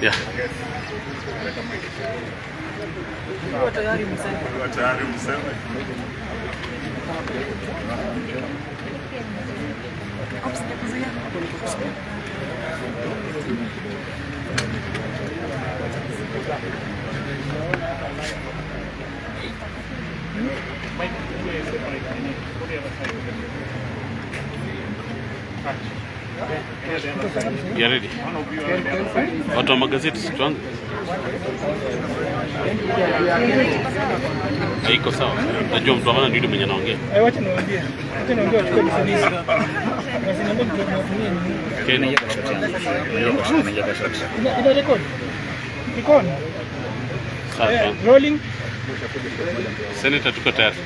Yeah. You ready? Watu wa magazeti tuanze. Haiko sawa. Najua mtu amana ndio mwenye anaongea. Wacha niwaambie. Wacha niwaambie wachukue business. Wasiniambie mtu anatumia nini. Keni. Ina record. Icon. Sawa. Rolling. Senator tuko tayari.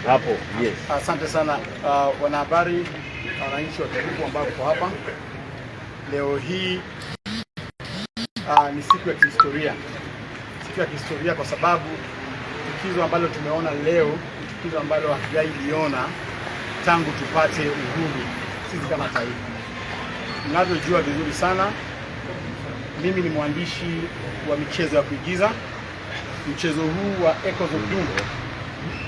Hapo. Yes. Asante sana wanahabari, wananchi wa Karibu ambao kwa hapa. Leo hii ni siku ya kihistoria. Siku ya kihistoria kwa sababu tukizo ambalo tumeona leo, tukizo ambalo hatujaliona tangu tupate uhuru sisi kama taifa. Mnavyojua vizuri sana, mimi ni mwandishi wa michezo ya kuigiza. Mchezo huu wa Echoes of Doom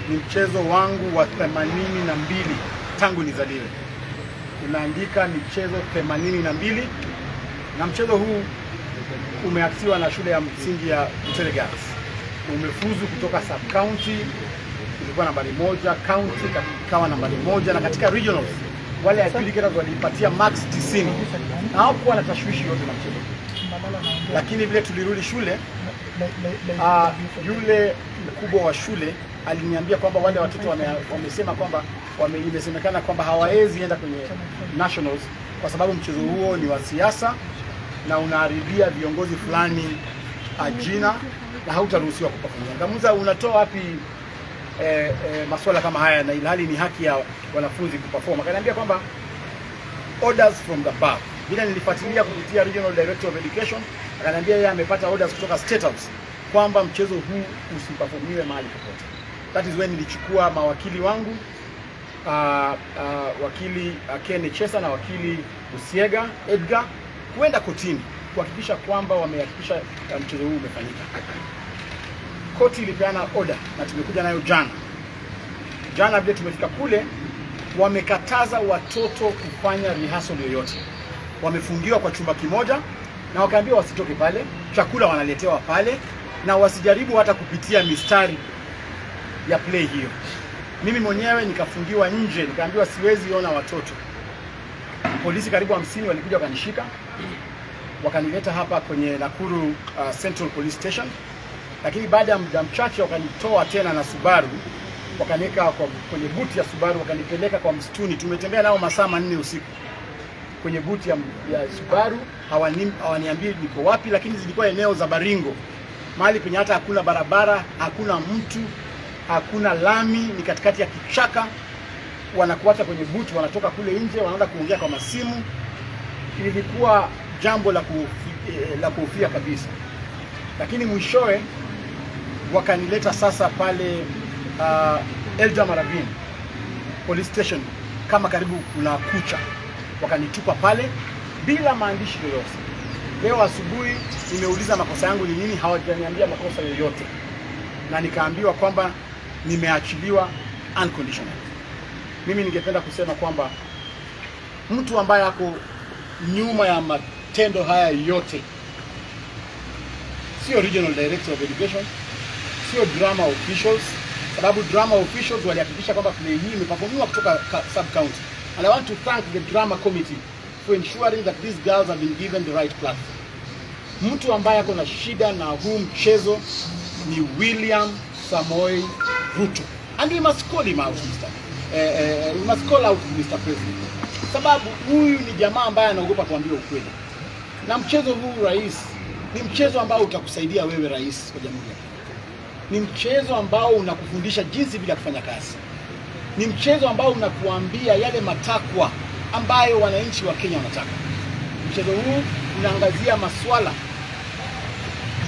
ni mchezo wangu wa 82 tangu nizaliwe. Nimeandika michezo 82 na mchezo huu umeaktiwa na shule ya msingi ya Butere. Umefuzu kutoka sub county, ilikuwa nambari 1, county ikawa nambari 1, na katika regionals wale adjudicators walipatia max 90. Na hapo na tashwishi yote na mchezo. Lakini vile tulirudi shule, yule mkubwa wa shule aliniambia kwamba wale watoto wamesema kwamba imesemekana kwamba hawawezi enda kwenye nationals kwa sababu mchezo huo ni wa siasa na unaharibia viongozi fulani ajina na hautaruhusiwa kuperform. Ngamuza, unatoa wapi masuala kama haya na ilhali ni haki ya wanafunzi kuperform? Akaniambia kwamba orders from the above. Bila nilifuatilia kupitia Regional Director of Education, akaniambia yeye amepata orders kutoka State House kwamba mchezo huu usiperformiwe mahali popote. That is when nilichukua mawakili wangu, wakili Ken Chesa na wakili Usiega Edgar kwenda kotini kuhakikisha kwamba wamehakikisha mchezo huu umefanyika. Koti ilipeana order na tumekuja nayo jana. Jana vile tumefika kule, wamekataza watoto kufanya rehearsal yoyote. Wamefungiwa kwa chumba kimoja na wakaambiwa wasitoke pale, chakula wanaletewa pale na wasijaribu hata kupitia mistari ya play hiyo. Mimi mwenyewe nikafungiwa nje, nikaambiwa siwezi ona watoto. Polisi karibu 50 walikuja wakanishika, wakanileta hapa kwenye Nakuru Central Police Station. Lakini baada ya muda mchache wakanitoa tena na Subaru, wakaniweka kwenye buti ya Subaru, wakanipeleka kwa msituni. Tumetembea nao masaa 4 usiku kwenye buti ya Subaru. Hawaniambii niko wapi, lakini zilikuwa eneo za Baringo, mahali penye hata hakuna barabara, hakuna mtu, hakuna lami, ni katikati ya kichaka. Wanakuacha kwenye buti, wanatoka kule nje, wanaanza kuongea kwa masimu. Ilikuwa jambo la kuhofia kabisa. Lakini mwishowe wakanileta sasa pale Elda Maravini Police Station, kama karibu kuna kucha. Wakanitupa pale bila maandishi yoyote. Leo asubuhi nimeuliza makosa yangu ni nini, hawajaniambia makosa yoyote. Na nikaambiwa kwamba nimeachiliwa unconditional. Mimi ningependa kusema kwamba mtu ambaye ako nyuma ya matendo haya yote sio Regional Director of Education, sio drama officials, sababu drama officials walihakikisha kwamba play hii imeperformiwa kutoka sub county. And I want to thank the drama committee for ensuring that these girls have been given the right platform. Mtu ambaye ako na shida na huu mchezo ni William Samoei Ruto. And we must call him out, we must call out Mr. President. Sababu huyu ni jamaa ambaye anaogopa kuambia ukweli. Na mchezo huu rais, ni mchezo ambao utakusaidia wewe rais wa Jamhuri ya Kenya. Ni mchezo ambao unakufundisha jinsi vile kufanya kazi. Ni mchezo ambao unakuambia yale matakwa ambayo wananchi wa Kenya wanataka. Mchezo huu unaangazia masuala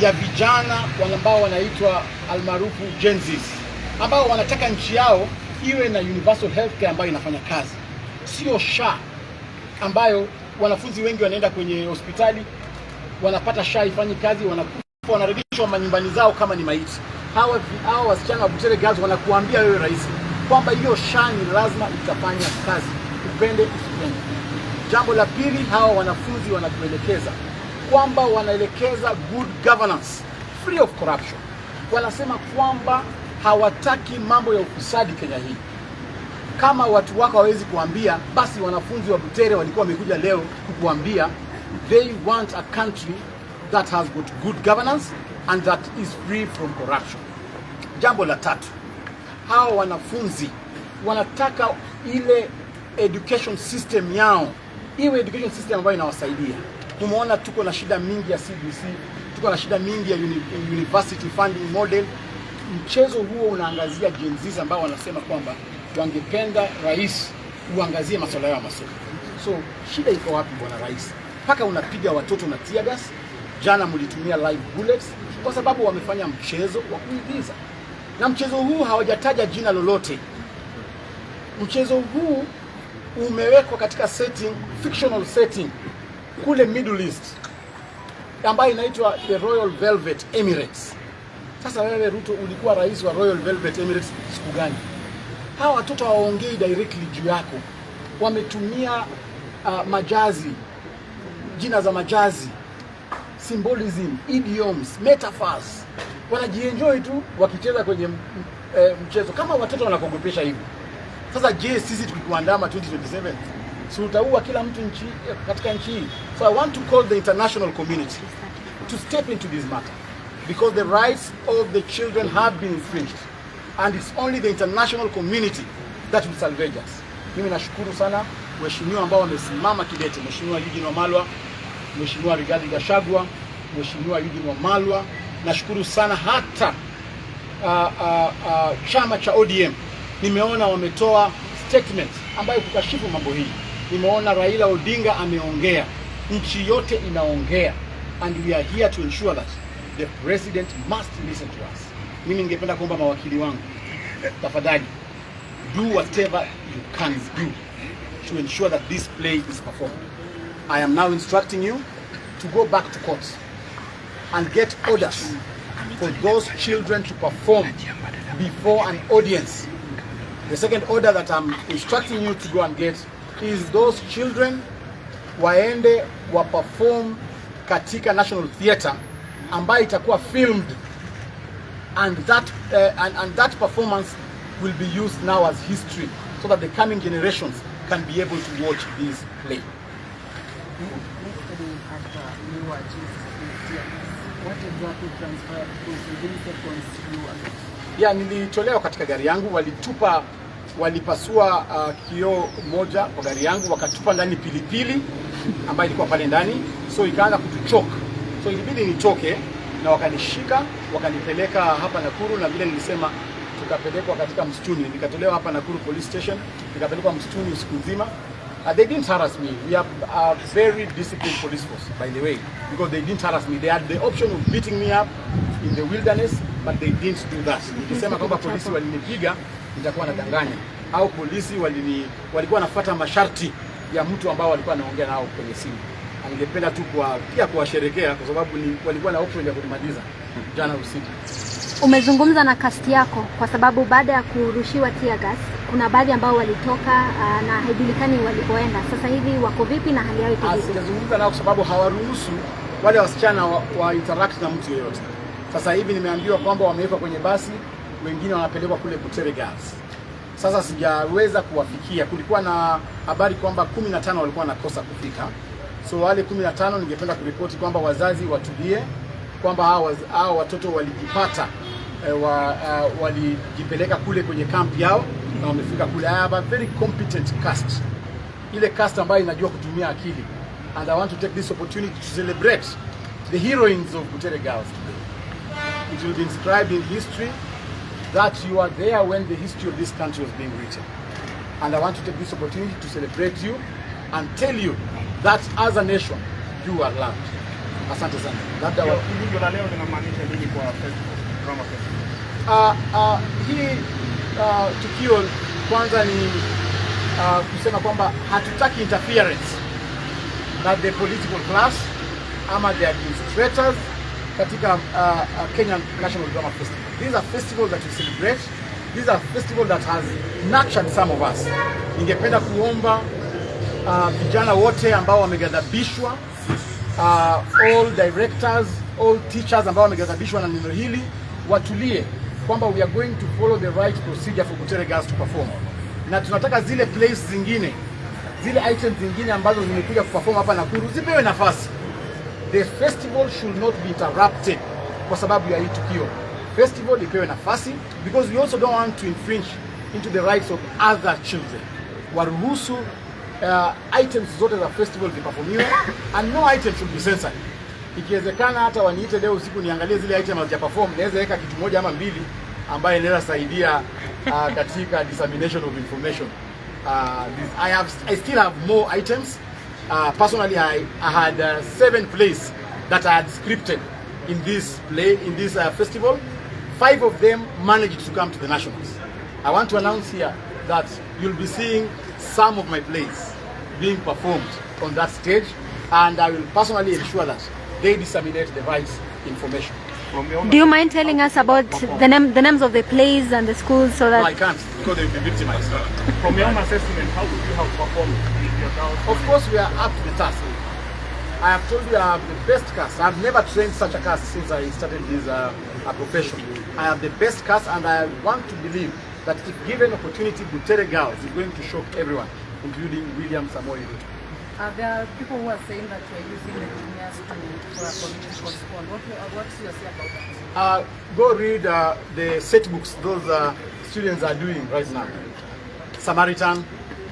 ya vijana ambao wanaitwa almaarufu Gen Z. ambao wanataka nchi yao iwe na universal healthcare ambayo inafanya kazi, sio SHA ambayo wanafunzi wengi wanaenda kwenye hospitali wanapata SHA ifanyi kazi, wanakufa, wanarudishwa manyumbani zao kama ni maiti. Hawa wasichana wa Butere Girls wanakuambia wewe rais kwamba hiyo SHA ni lazima itafanya kazi, upende usipende. Jambo la pili, hawa wanafunzi wanatuelekeza kwamba wanaelekeza good governance free of corruption. Wanasema kwamba hawataki mambo ya ufisadi Kenya hii. Kama watu wako hawezi kuambia, basi wanafunzi wa Butere walikuwa wamekuja leo kukuambia they want a country that has got good governance and that is free from corruption. Jambo la tatu, hawa wanafunzi wanataka ile education system yao iwe education system ambayo inawasaidia. Tumeona tuko na shida mingi ya CBC, tuko na shida mingi ya university funding model. Mchezo huo unaangazia Gen Z ambao wanasema kwamba wangependa rais uangazie masuala ya masomo. So shida iko wapi bwana rais? Paka unapiga watoto na tear gas. Jana mlitumia live bullets kwa sababu wamefanya mchezo wa kuigiza. Na mchezo huu hawajataja jina lolote. Mchezo huu umewekwa katika setting, fictional setting kule Middle East ambayo inaitwa the Royal Velvet Emirates. Sasa wewe Ruto ulikuwa rais wa Royal Velvet Emirates siku gani? Hawa watoto hawaongei directly juu yako. Wametumia majazi, jina za majazi, symbolism, idioms, metaphors. Wanajienjoy tu wakicheza kwenye mchezo kama watoto wanakogopesha hivi. Sasa je, sisi tukikuandama 2027 si utaua kila mtu katika nchi hii? So I want to call the international community to step into this matter because the rights of the children have been infringed and it's only the international community that will salvage us. Mimi nashukuru sana waheshimiwa ambao wamesimama kidete, Mheshimiwa Eugene Wamalwa, Mheshimiwa Rigathi Gachagua, Mheshimiwa Eugene Wamalwa. Nashukuru sana hata chama cha ODM nimeona wametoa statement ambayo kukashifu mambo hii. Nimeona Raila Odinga ameongea, nchi yote inaongea, and we are here to ensure that the president must listen to us. Mimi ningependa kuomba mawakili wangu, tafadhali do whatever you can do to ensure that this play is performed. I am now instructing you to go back to court and get orders for those children to perform before an audience. The second order that I'm instructing you to go and get is those children waende wa perform katika National Theatre ambayo itakuwa filmed, and that performance will be used now as history so that the coming generations can be able to watch this play. What exactly transpired within seconds? Ya, nilitolewa katika gari yangu, walipasua kioo moja kwa gari yangu, wakatupa ndani pilipili ambayo ilikuwa pale ndani, so ikaanza kutuchoka. So ilibidi nitoke na wakanishika, wakanipeleka hapa Nakuru, na vile nilisema tukapelekwa katika msituni. Nikatolewa hapa Nakuru police station, nikapelekwa msituni usiku nzima. They didn't harass me. We are a very disciplined police force, by the way, because they didn't harass me. They had the option of beating me up in the wilderness, but they didn't do that. Nikisema kwamba polisi walinipiga, nitakuwa nadanganya. Au polisi walikuwa nafuata masharti ya mtu ambao walikuwa anaongea nao kwenye simu. Ningependa tu pia kuwasherekea kwa sababu walikuwa na option ya kunimaliza jana usiku. Umezungumza na cast yako kwa sababu baada ya kurushiwa tear gas kuna baadhi ambao walitoka na haijulikani walipoenda. Sasa hivi wako vipi na hali yao iko vipi? Sijazungumza nao kwa sababu hawaruhusu wale wasichana wa interact na mtu yeyote. Sasa hivi nimeambiwa kwamba wamewekwa kwenye basi, wengine wanapelekwa kule Butere Girls. Sasa sijaweza kuwafikia. Kulikuwa na habari kwamba 15 walikuwa nakosa kufika. So wale 15 ningependa kuripoti kwamba wazazi watulie, kwamba hao watoto walijipata walijipeleka kule kwenye camp yao na wamefika kule. I have a very competent cast, ile cast ambayo inajua kutumia akili, and I want to take this opportunity to celebrate the heroines of Butere Girls. It will be inscribed in history that you are there when the history of this country was being written, and I want to take this opportunity to celebrate you and tell you that as a nation you are loved. Asante sana. Labda hili ndio leo linamaanisha nini kwa drama festival? Hii tukio kwanza ni kusema kwamba hatutaki interference na the political class ama the administrators katika Kenyan National Drama Festival. These are festivals that we celebrate. These are festivals that has nurtured some of us. Ningependa kuomba vijana wote ambao wameghadhabishwa, all directors, all teachers ambao wameghadhabishwa na neno hili watulie, kwamba we are going to follow the right procedure for Butere girls to perform. Na tunataka zile plays zingine, zile items zingine ambazo zimekuja kuperform hapa Nakuru zipewe nafasi. The festival should not be interrupted kwa sababu ya hii tukio. Festival ipewe nafasi because we also don't want to infringe into the rights of other children. Waruhusu items zote za festival ziperformiwe and no item should be censored. Ikiwezekana hata waniite leo usiku niangalie zile items hazijaperform, naweza weka kitu moja ama mbili ambaye inaweza saidia katika dissemination of information. I still have more items. Personally, I had 7 plays that I had scripted in this festival. 5 of them managed to come to the nationals. I want to announce here that you'll be seeing some of my plays being performed on that stage, and I will personally ensure that they disseminate the right information. Do you mind telling us about the names of the plays and the schools so that... No, I can't, because they will be victimized. From your own assessment, how would you have performed with your girls? Of course, we are up to the task. I have told you I have the best cast. I have never trained such a cast since I started this profession. I have the best cast, and I want to believe that if given opportunity, Butere girls is going to shock everyone, including William Samoei Ruto. There are people who are saying that you're using the juniors for a political scorn. What's your say about that? Go read the set books those students are doing right now. Samaritan,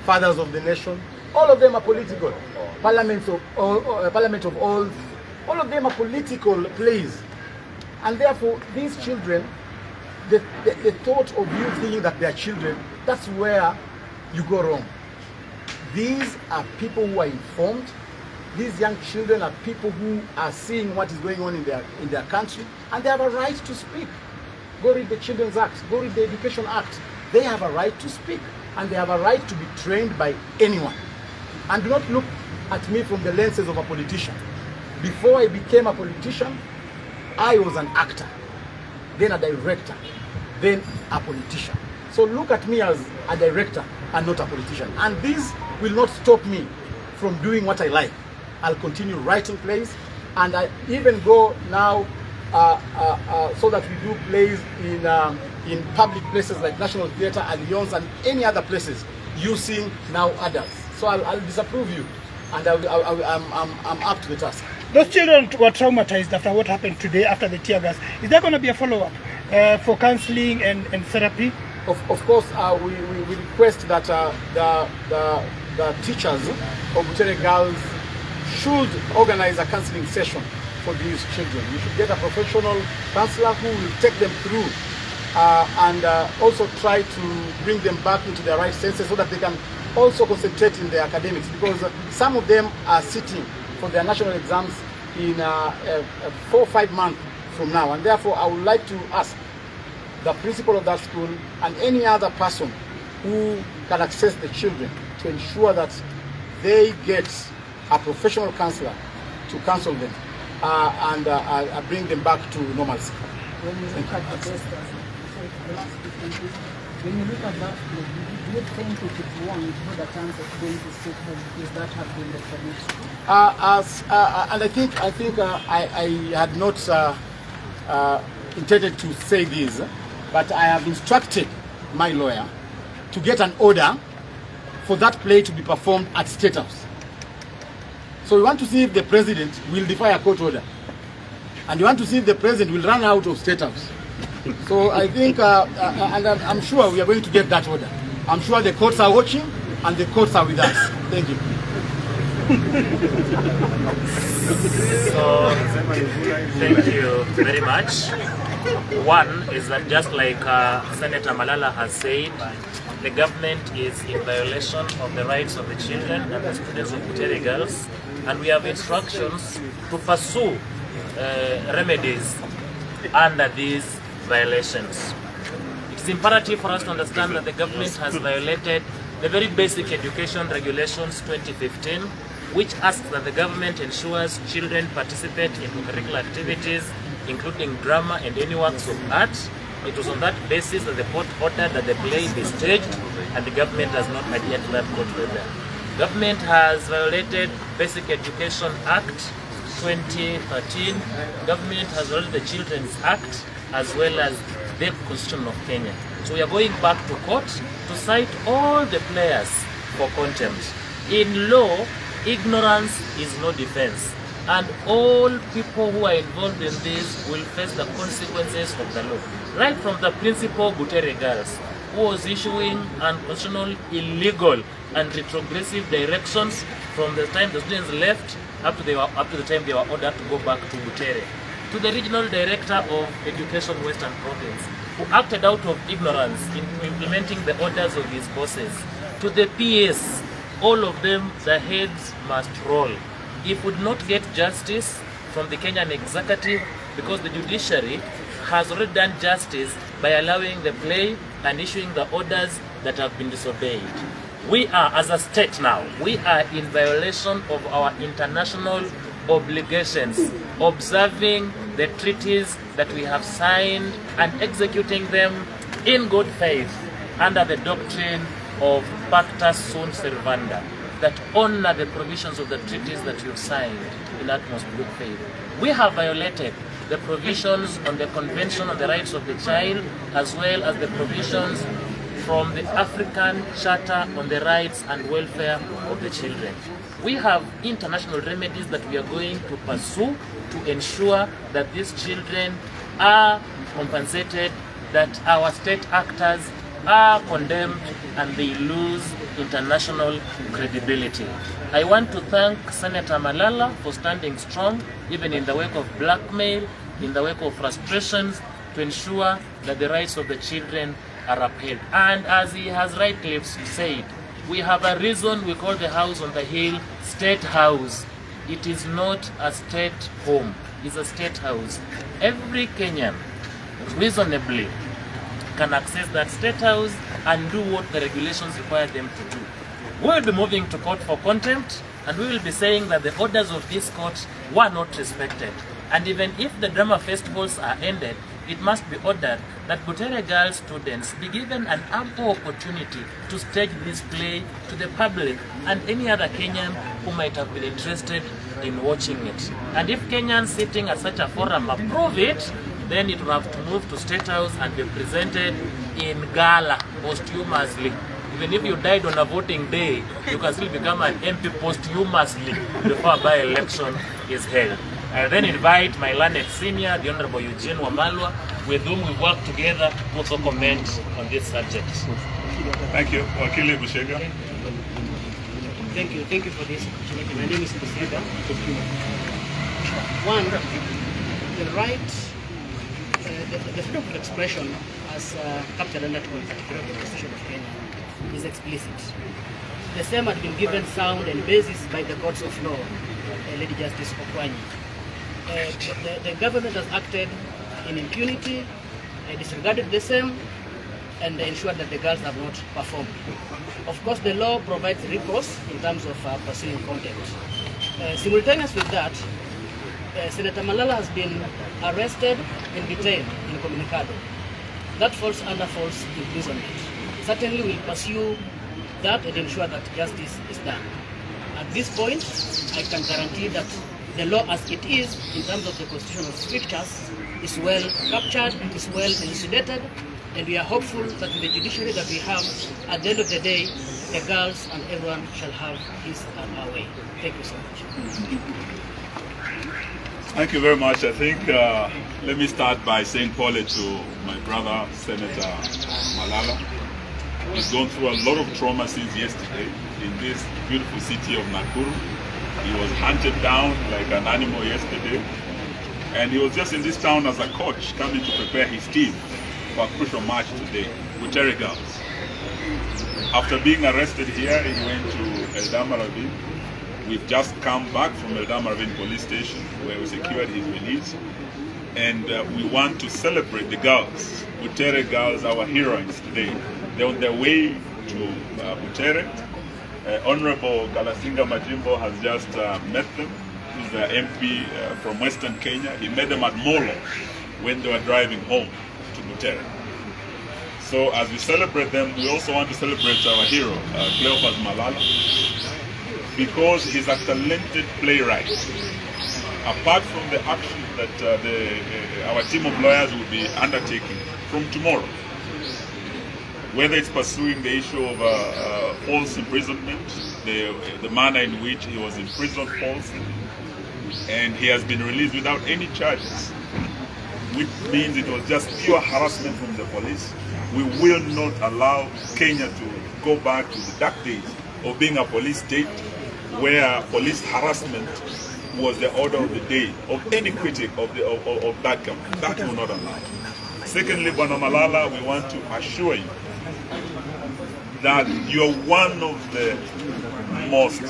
Fathers of the Nation, all of them are political. Parliament of all of them are political plays. And therefore, these children, the thought of you thinking that they are children, that's where you go wrong. These are people who are informed. These young children are people who are seeing what is going on in their country, and they have a right to speak. Go read the Children's Act, go read the Education Act. They have a right to speak, and they have a right to be trained by anyone. And do not look at me from the lenses of a politician. Before I became a politician, I was an actor, then a director, then a politician. So look at me as a director and not a politician. And this will not stop me from doing what I like. I'll continue writing plays, and I even go now so that we do plays in public places like National Theatre, Alliance, and any other places using now adults. So I'll disapprove you, and I'm up to the task. Those children were traumatized after what happened today, after the tear gas. Is there going to be a follow-up for counseling and therapy? Of course, we request that the teachers of Butere girls should organize a counseling session for these children. We should get a professional counselor who will take them through and also try to bring them back into their right senses so that they can also concentrate in their academics, because some of them are sitting for their national exams in 4 or 5 months from now, and therefore I would like to ask the principal of that school and any other person who can access the children to ensure that they get a professional counselor to counsel them and bring them back to normalcy. When you look at the best, when you look at that, do you think if it won, it had a chance of going to state home? Because that have been the prediction. And I think I had not intended to say this, but I have instructed my lawyer to get an order for that play to be performed at State House. So we want to see if the president will defy a court order, and we want to see if the president will run out of State House. So I think, and I'm sure we are going to get that order. I'm sure the courts are watching, and the courts are with us. Thank you. So, thank you very much. One is that just like Senator Malala has said, the government is in violation of the rights of the children and the students of Butere girls, and we have instructions to pursue remedies under these violations. is imperative for us to understand that the government has violated the very basic education regulations 2015, which asks that the government ensures children participate in curricular activities, including drama and any works of art. It was on that basis that the court ordered that the play be staged, and the government has not adhered to that court order. Government has violated Basic Education Act 2013. Government has violated the Children's Act as well as the Constitution of Kenya. So we are going back to court to cite all the players for contempt. In law, ignorance is no defense, and all people who are involved in this will face the consequences of the law. Right from the principal Butere girls, who was issuing unconstitutional, illegal and retrogressive directions from the time the students left up to the time they were ordered to go back to Butere, to the regional director of Education Western Province, who acted out of ignorance in implementing the orders of his bosses, to the PS, all of them, the heads must roll. If we would not get justice from the Kenyan executive, because the judiciary has already done justice by allowing the play and issuing the orders that have been disobeyed. We are, as a state now, we are in violation of our international obligations, observing the treaties that we have signed and executing them in good faith under the doctrine of Pacta Sunt Servanda, that honor the provisions of the treaties that you've signed in utmost good faith. We have violated the provisions on the Convention on the Rights of the Child, as well as the provisions from the African Charter on the Rights and Welfare of the Children. We have international remedies that we are going to pursue to ensure that these children are compensated, that our state actors are condemned, and they lose international credibility. I want to thank Senator Malala for standing strong, even in the wake of blackmail, in the wake of frustrations, to ensure that the rights of the children are upheld. And as he has rightly said, we have a reason we call the house on the hill State House. It is not a state home, it's a state house. Every Kenyan reasonably can access that state house and do what the regulations require them to do. We will be moving to court for contempt, and we will be saying that the orders of this court were not respected. And even if the drama festivals are ended, it must be ordered that Butere girls students be given an ample opportunity to stage this play to the public and any other Kenyan who might have been interested in watching it. And if Kenyans sitting at such a forum approve it, then it will have to move to State House and be presented in gala posthumously. Even if you died on a voting day, you can still become an MP posthumously before a by-election is held. I then invite my learned senior, the Honorable Eugene Wamalwa, with whom we work together to also comment on this subject. Thank you. Wakili Bushega. Thank you for this opportunity. My name is Bushega. One, the right, the freedom of expression as captured under Article 33 of the Constitution of Kenya is explicit. The same had been given sound and basis by the courts of law, Lady Justice Okwanyi. The government has acted in impunity, disregarded the same, and ensured that the girls have not performed. Of course, the law provides recourse in terms of pursuing contempt. Simultaneous with that, Senator Malala has been arrested and detained in Communicado. That falls under false imprisonment. Certainly we'll pursue that and ensure that justice is done. At this point, I can guarantee that the law as it is, in terms of the constitutional strictures, is well captured, is well elucidated, and we are hopeful that with the judiciary that we have, at the end of the day, the girls and everyone shall have his and our way. Thank you so much. Thank you very much. I think, let me start by saying Pole to my brother, Senator Malala. He's gone through a lot of trauma since yesterday in this beautiful city of Nakuru. He was hunted down like an animal yesterday. And he was just in this town as a coach, coming to prepare his team for a crucial match today, Butere girls. After being arrested here, he went to Eldama Ravine. We've just come back from Eldama Ravine police station where we secured his release. and we want to celebrate the girls, Butere girls, our heroines today. They're on their way to Butere. Honorable Kalasinga Majimbo has just met them. He's the MP from Western Kenya. He met them at Molo when they were driving home to Butere. So as we celebrate them, we also want to celebrate our hero, Cleo Malala, because he's a talented playwright. Apart from the action that our team of lawyers will be undertaking from tomorrow, whether it's pursuing the issue of false imprisonment, the manner in which he was imprisoned falsely, and he has been released without any charges, which means it was just pure harassment from the police. We will not allow Kenya to go back to the dark days of being a police state where police harassment was the order of the day of any critic of that government. That will not allow. Secondly, Bwana Malala, we want to assure you that you're one of the most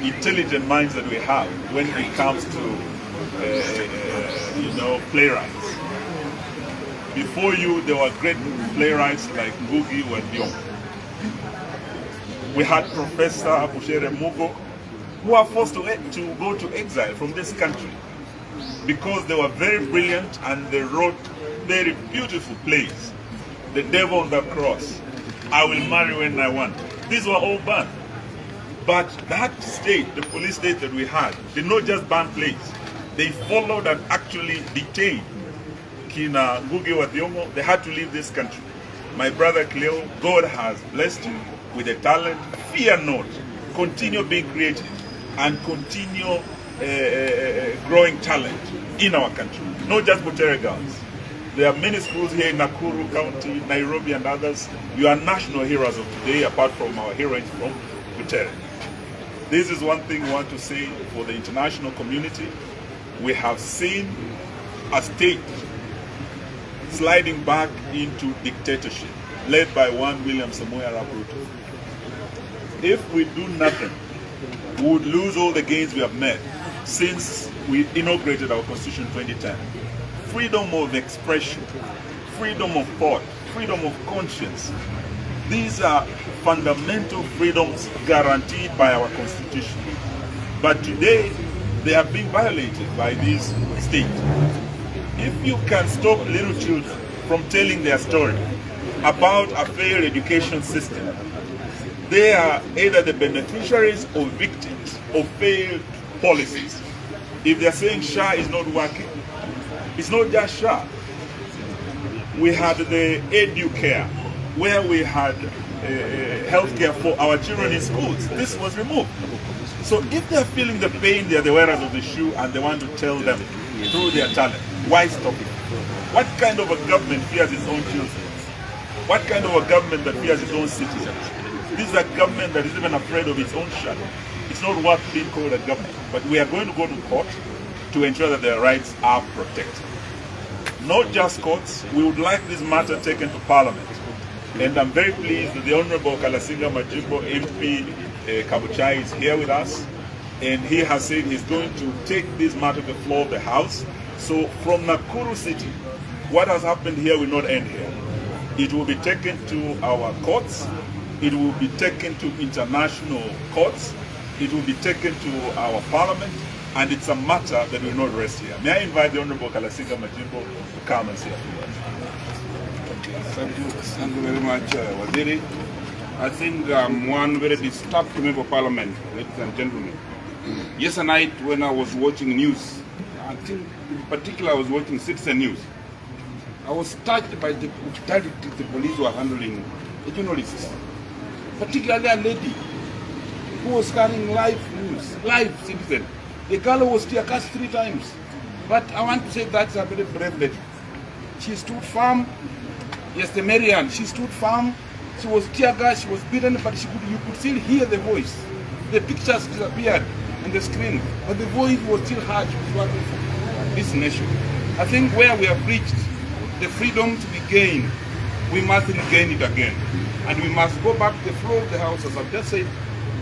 intelligent minds that we have when it comes to playwrights. Before you, there were great playwrights like Ngugi wa Thiong'o. We had Professor Butere who were forced to go to exile from this country because they were very brilliant and they wrote very beautiful plays. The Devil on the Cross, I Will Marry When I Want. These were all banned. But that state, the police state that we had, did not just ban plays. They followed and actually detained Kina Ngugi wa Thiong'o. They had to leave this country. My brother Cleo, God has blessed you with a talent. Fear not. Continue being creative and continue growing talent in our country. Not just Butere girls. There are many schools here in Nakuru County, Nairobi and others. You are national heroes of today, apart from our heroines from Butere. This is one thing we want to say for the international community. We have seen a state sliding back into dictatorship, led by one William Samoei Arap Ruto. If we do nothing, we would lose all the gains we have made since we inaugurated our Constitution in 2010. Freedom of expression, freedom of thought, freedom of conscience. These are fundamental freedoms guaranteed by our Constitution. But today, they are being violated by this state. If you can stop little children from telling their story about a failed education system, they are either the beneficiaries or victims of failed policies. If they're saying SHA is not working, it's not just SHA. We had the EduCare, where we had healthcare for our children in schools. This was removed. So if they're feeling the pain, they're the wearers of the shoe and they want to tell them through their talent, why stop it? What kind of a government fears its own children? What kind of a government that fears its own citizens? This is a government that is even afraid of its own shadow. It's not worth being called a government. But we are going to go to court to ensure that their rights are protected. Not just courts, we would like this matter taken to Parliament. And I'm very pleased that the Honorable Kalasinga Majimbo MP Kabuchai is here with us. And he has said he's going to take this matter to the floor of the House. So from Nakuru City, what has happened here will not end here. It will be taken to our courts. It will be taken to international courts. It will be taken to our Parliament. And it's a matter that will not rest here. May I invite the Honorable Kalasinga Majimbo to come and say a few words. Thank you very much, Waziri. I think I'm one very disturbed member of Parliament, ladies and gentlemen. Yesterday night when I was watching news, I think in particular I was watching Citizen News, I was touched by the brutality the police were handling the journalists, particularly a lady who was carrying live news, live Citizen. The girl was tear gassed 3 times. But I want to say that's a very brave lady. She stood firm. Yes, the Marianne, she stood firm. She was tear gassed, she was beaten, but you could still hear the voice. The pictures disappeared on the screen, but the voice was still heard. She was working for this nation. I think where we have reached the freedom to be gained, we must regain it again. And we must go back to the floor of the House, as I've just said.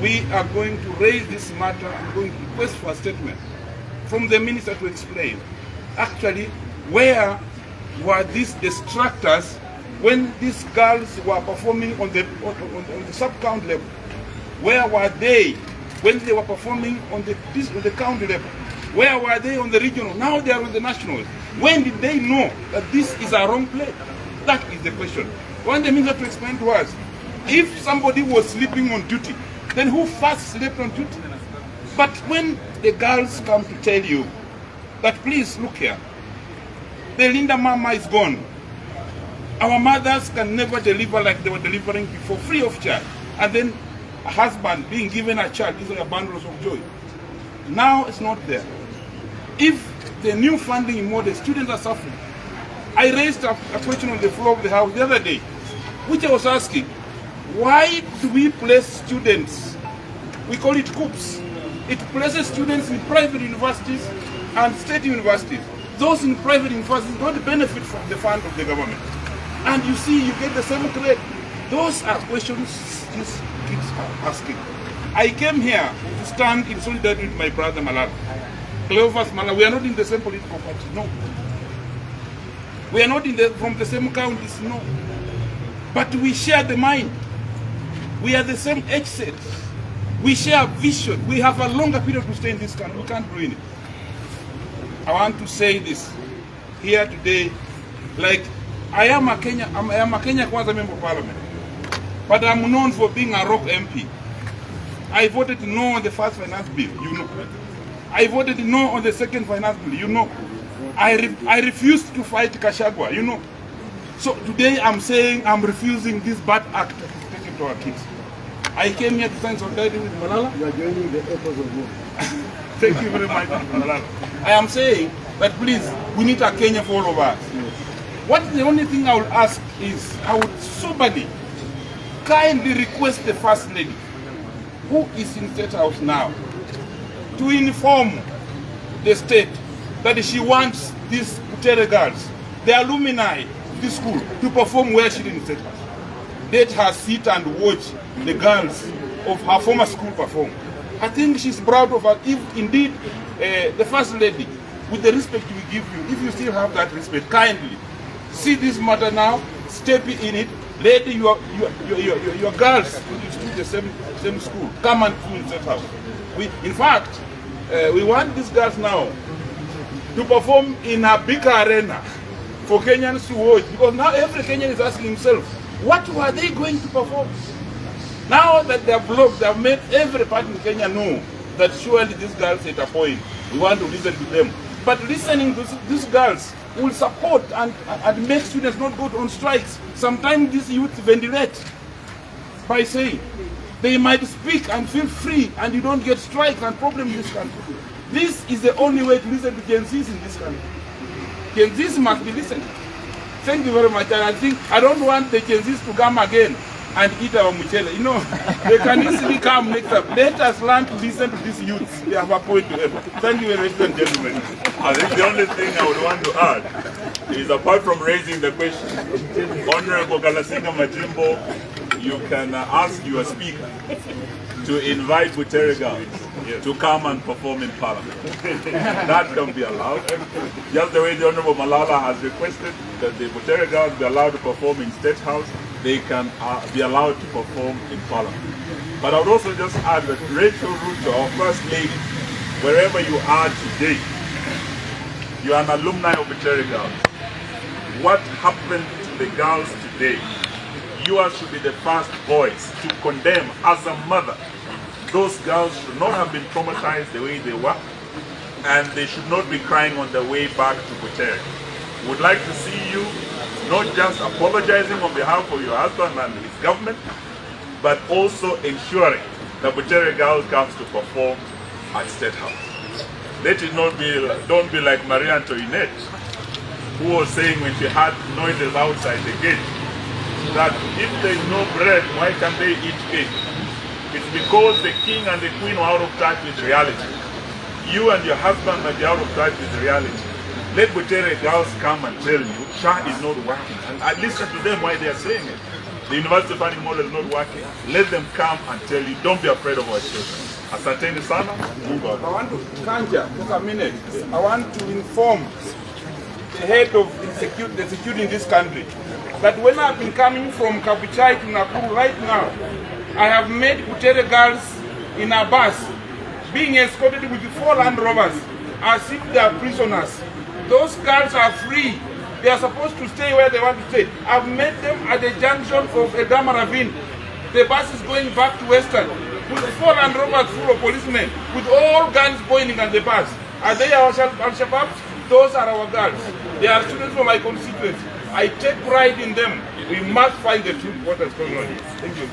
We are going to raise this matter and going to request for a statement from the minister to explain actually, where were these distractors when these girls were performing on the sub-count level? Where were they when they were performing on the county level? Where were they on the regional? Now they are on the national. When did they know that this is a wrong play? That is the question. One the minister to explain to us, if somebody was sleeping on duty, then who first slept on duty? But when the girls come to tell you that, please look here, the Linda Mama is gone. Our mothers can never deliver like they were delivering before, free of charge. And then a husband being given a child, these are bundles of joy. Now it's not there. If the new funding in more, the students are suffering. I raised a question on the floor of the House the other day, which I was asking, why do we place students, we call it COOPs, it places students in private universities and state universities. Those in private universities don't benefit from the fund of the government. And you see, you get the same grade. Those are questions these kids are asking. I came here to stand in solidarity with my brother Malala. Cleo versus Malala, we are not in the same political party, no. We are not from the same counties, no. But we share the mind. We are the same age set. We share a vision. We have a longer period to stay in this country. We can't ruin it. I want to say this here today, like I am a Kenya Kwanza member of parliament, but I'm known for being a rock MP. I voted no on the first finance bill, you know. I voted no on the second finance bill, you know. I refused to fight Kashagwa, you know. So today I'm saying I'm refusing this bad act to take it to our kids. I came here to sign solidarity with Malala. You are joining the echoes of war. Thank you very much, Malala. I am saying that please, we need a Kenya for all of us. Yes. What the only thing I would ask is, I would soberly, kindly request the First Lady, who is in State House now, to inform the state that she wants these Butere girls, the alumni of this school, to perform where she didn't State House. Let her sit and watch the girls of her former school perform. I think she's proud of her, if indeed the First Lady, with the respect we give you, if you still have that respect, kindly see this matter now, step in it, let your girls who used to the same school come and do in State House. In fact, we want these girls now to perform in a bigger arena for Kenyans to watch, because now every Kenyan is asking himself, what were they going to perform? Now that they have blocked, they have made every party in Kenya know that surely these girls at a point, we want to listen to them. But listening to these girls will support and make students not go on strikes. Sometimes these youth ventilate by saying they might speak and feel free, and you don't get strikes and problems in this country. This is the only way to listen to Gen Zs in this country. Gen Zs must be listened. Thank you very much. And I think I don't want the Gen Zs to come again and eat our muchele. You know, they can easily come next time. Let us learn to listen to these youths. They have a point to have. Thank you, ladies and gentlemen. I think the only thing I would want to add is, apart from raising the question, Honorable Galasinga Majimbo, you can ask your speaker to invite Butere girls to come and perform in Parliament. That can be allowed. Just the way the Honorable Malala has requested that the Butere girls be allowed to perform in State House, they can be allowed to perform in Parliament. But I would also just add that Rachel Ruto, our First Lady, wherever you are today, you are an alumni of Butere girls. What happened to the girls today? Yours should be the first voice to condemn as a mother. Those girls should not have been traumatized the way they were, and they should not be crying on their way back to Butere. Would like to see you not just apologizing on behalf of your husband and his government, but also ensuring that Butere girls comes to perform at State House. Let it not be, don't be like Marie Antoinette, who was saying when she had noises outside the gate, that if there is no bread, why can't they eat cake? It's because the king and the queen were out of touch with reality. You and your husband might be out of touch with reality. Let Butere girls come and tell you, SHA is not working. And listen to them why they are saying it. The university funding model is not working. Let them come and tell you, don't be afraid of our children. Asanteni sana. I want to, Kanja, just a minute. I want to inform the head of the security in this country, that when I've been coming from Kabuchai to Nakuru right now, I have met Butere girls in a bus being escorted with 4 Land Rovers as if they are prisoners. Those girls are free. They are supposed to stay where they want to stay. I've met them at the junction of Edama Ravine. The bus is going back to Western with 4 Land Rovers full of policemen with all guns pointing at the bus. Are they our Al-Shabaabs? Those are our girls. They are students from my constituency. I take pride in them. We must find the truth what is going on here. Thank you.